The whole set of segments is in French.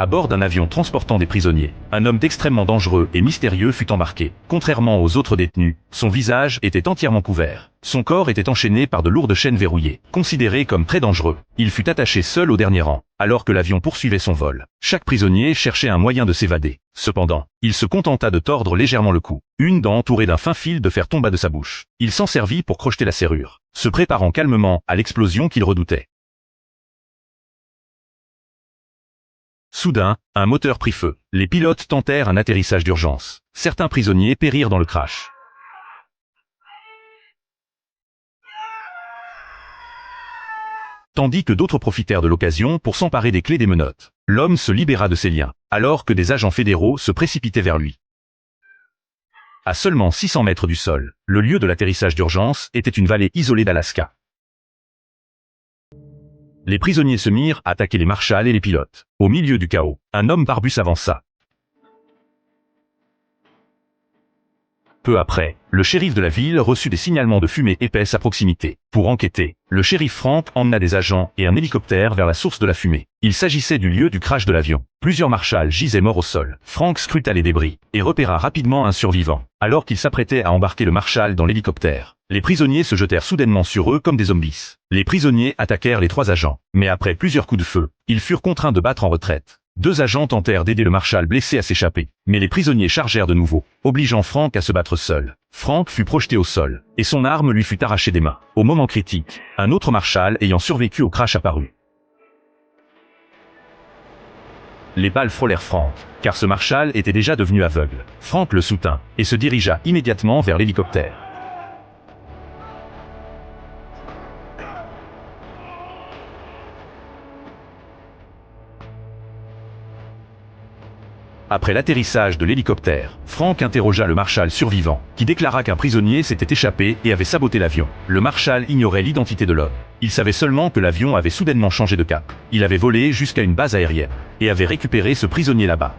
À bord d'un avion transportant des prisonniers, un homme extrêmement dangereux et mystérieux fut embarqué. Contrairement aux autres détenus, son visage était entièrement couvert. Son corps était enchaîné par de lourdes chaînes verrouillées. Considéré comme très dangereux, il fut attaché seul au dernier rang, alors que l'avion poursuivait son vol. Chaque prisonnier cherchait un moyen de s'évader. Cependant, il se contenta de tordre légèrement le cou. Une dent entourée d'un fin fil de fer tomba de sa bouche. Il s'en servit pour crocheter la serrure, se préparant calmement à l'explosion qu'il redoutait. Soudain, un moteur prit feu. Les pilotes tentèrent un atterrissage d'urgence. Certains prisonniers périrent dans le crash. Tandis que d'autres profitèrent de l'occasion pour s'emparer des clés des menottes. L'homme se libéra de ses liens, alors que des agents fédéraux se précipitaient vers lui. À seulement 600 mètres du sol, le lieu de l'atterrissage d'urgence était une vallée isolée d'Alaska. Les prisonniers se mirent à attaquer les marshals et les pilotes. Au milieu du chaos, un homme barbu s'avança. Peu après, le shérif de la ville reçut des signalements de fumée épaisse à proximité. Pour enquêter, le shérif Frank emmena des agents et un hélicoptère vers la source de la fumée. Il s'agissait du lieu du crash de l'avion. Plusieurs marshals gisaient morts au sol. Frank scruta les débris et repéra rapidement un survivant. Alors qu'il s'apprêtait à embarquer le marshal dans l'hélicoptère, les prisonniers se jetèrent soudainement sur eux comme des zombies. Les prisonniers attaquèrent les 3 agents, mais après plusieurs coups de feu, ils furent contraints de battre en retraite. 2 agents tentèrent d'aider le marshal blessé à s'échapper, mais les prisonniers chargèrent de nouveau, obligeant Frank à se battre seul. Frank fut projeté au sol, et son arme lui fut arrachée des mains. Au moment critique, un autre marshal ayant survécu au crash apparut. Les balles frôlèrent Frank, car ce marshal était déjà devenu aveugle. Frank le soutint, et se dirigea immédiatement vers l'hélicoptère. Après l'atterrissage de l'hélicoptère, Frank interrogea le marshal survivant, qui déclara qu'un prisonnier s'était échappé et avait saboté l'avion. Le marshal ignorait l'identité de l'homme. Il savait seulement que l'avion avait soudainement changé de cap. Il avait volé jusqu'à une base aérienne, et avait récupéré ce prisonnier là-bas.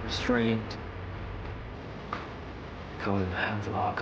Restrained. Call it Havelock.